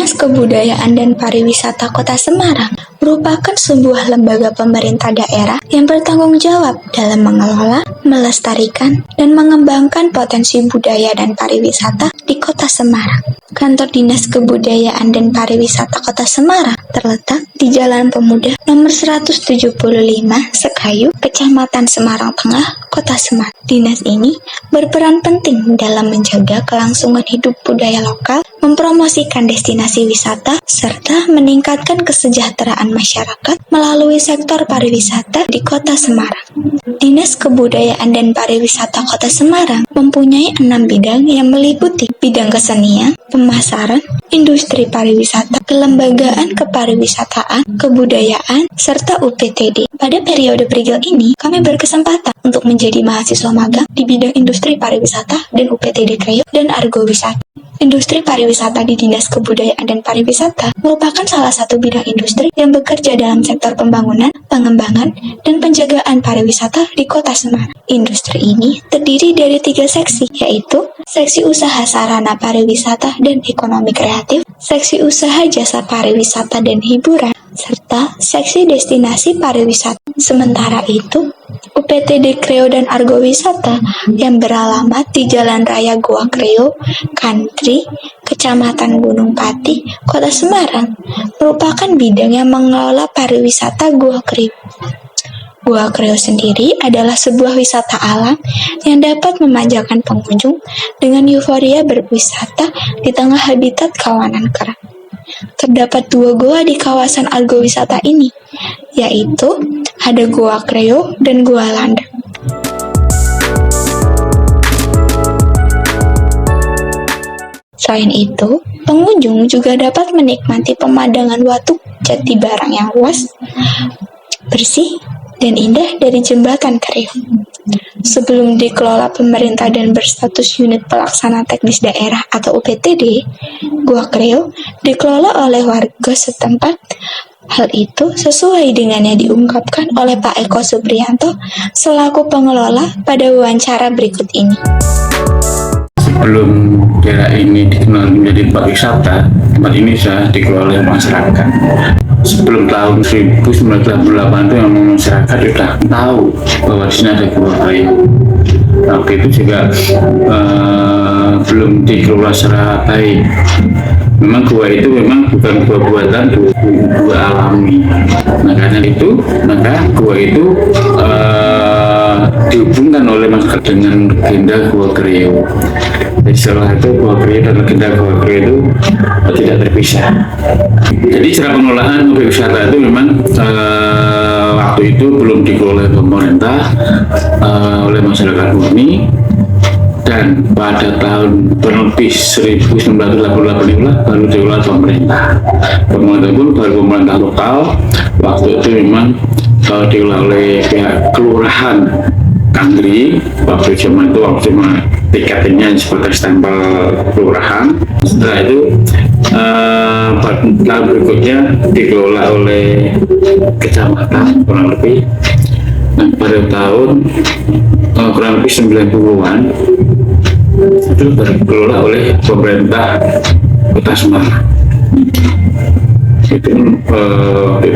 Dinas Kebudayaan dan Pariwisata Kota Semarang merupakan sebuah lembaga pemerintah daerah yang bertanggung jawab dalam mengelola, melestarikan, dan mengembangkan potensi budaya dan pariwisata di Kota Semarang. Kantor Dinas Kebudayaan dan Pariwisata Kota Semarang terletak di Jalan Pemuda nomor 175 Sekayu, Kecamatan Semarang Tengah, Kota Semarang. Dinas ini berperan penting dalam menjaga kelangsungan hidup budaya lokal, mempromosikan destinasi wisata, serta meningkatkan kesejahteraan masyarakat melalui sektor pariwisata di Kota Semarang. Dinas Kebudayaan dan Pariwisata Kota Semarang mempunyai 6 bidang yang meliputi bidang kesenian, pemasaran, industri pariwisata, kelembagaan kepariwisataan, kebudayaan, serta UPTD. Pada periode berikut ini, kami berkesempatan untuk menjadi mahasiswa magang di bidang industri pariwisata dan UPTD Kreo dan Argo Wisata. Industri pariwisata di Dinas Kebudayaan dan Pariwisata merupakan salah satu bidang industri yang bekerja dalam sektor pembangunan, pengembangan, dan penjagaan pariwisata di Kota Semarang. Industri ini terdiri dari 3 seksi, yaitu seksi usaha sarana pariwisata dan ekonomi kreatif, seksi usaha jasa pariwisata dan hiburan, serta seksi destinasi pariwisata. Sementara itu, UPTD Kreo dan Argo Wisata yang beralamat di Jalan Raya Goa Kreo, Kantri, Kecamatan Gunung Pati, Kota Semarang, merupakan bidang yang mengelola pariwisata Goa Kreo. Goa Kreo sendiri adalah sebuah wisata alam yang dapat memanjakan pengunjung dengan euforia berwisata di tengah habitat kawanan kerang. Terdapat 2 goa di kawasan Argo Wisata ini, yaitu ada Goa Kreo dan Goa Landang. Selain itu, pengunjung juga dapat menikmati pemandangan Watu Jati Barang yang luas, bersih, dan indah dari Jembatan Kreo. Sebelum dikelola pemerintah dan berstatus unit pelaksana teknis daerah atau UPTD, Goa Kreo dikelola oleh warga setempat. Hal itu sesuai dengan yang diungkapkan oleh Pak Eko Supriyanto selaku pengelola pada wawancara berikut ini. Sebelum daerah ini dikenal menjadi tempat wisata, tempat ini sudah dikelola oleh masyarakat. Sebelum tahun 1988 itu yang masyarakat sudah tahu bahwa di sini ada Goa Kreo. Waktu itu juga belum dikelola secara baik. Memang gua itu memang bukan gua buatan, gua alami. Nah karena itu, maka gua itu dihubungkan oleh masyarakat dengan legenda Goa Kreo. Jadi setelah itu Goa Kreo dan legenda Goa Kreo itu tidak terpisah. Jadi cara pengelolaan objek wisata itu memang waktu itu belum dikelola oleh pemerintah, oleh masyarakat murni. Dan pada tahun lebih 1988 itulah baru dikelola pemerintah. Pemerintah pun baru pemerintah lokal. Waktu itu memang dikelola oleh pihak kelurahan Kantri. Waktu zaman itu tiketnya sebagai stempel kelurahan. Setelah itu tahun berikutnya dikelola oleh kecamatan kurang lebih. Nah, pada tahun kurang lebih 90-an itu dikelola oleh pemerintah Kota Semarang. Itu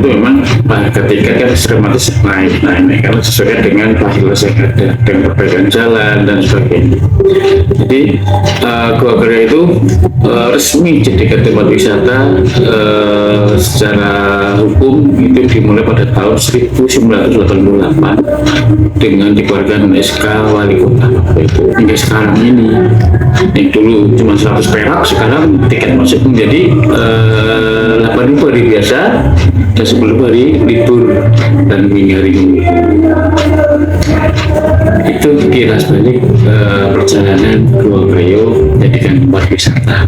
memang ketika kan sistematis naik karena sesuai dengan fasilitas yang ada dengan perbaikan jalan dan sebagainya. Jadi Goa Kreo itu resmi jadi tempat wisata secara hukum itu dimulai pada tahun 1988 dengan dikeluarkan SK Wali Kota itu hingga sekarang ini. Yang dulu cuma 100 perak, sekarang tiket masuk menjadi 8.000 hari biasa dan 10 hari libur dan hari Minggu. Itu kilas balik perjalanan Goa Kreo jadikan tempat wisata.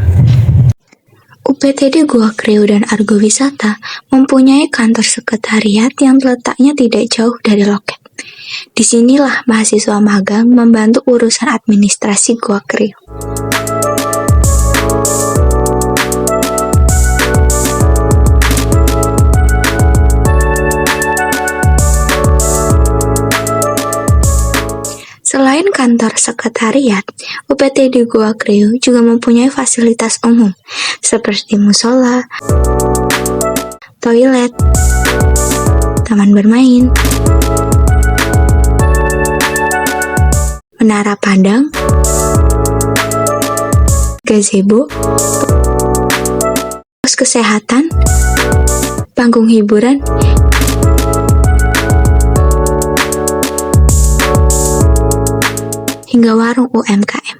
UPTD Goa Kreo dan Argo Wisata mempunyai kantor sekretariat yang letaknya tidak jauh dari loket. Disinilah mahasiswa magang membantu urusan administrasi Goa Kreo. Selain kantor sekretariat, UPTD Goa Kreo juga mempunyai fasilitas umum seperti musola, toilet, taman bermain, menara pandang, gazebo, pos kesehatan, panggung hiburan, hingga warung UMKM.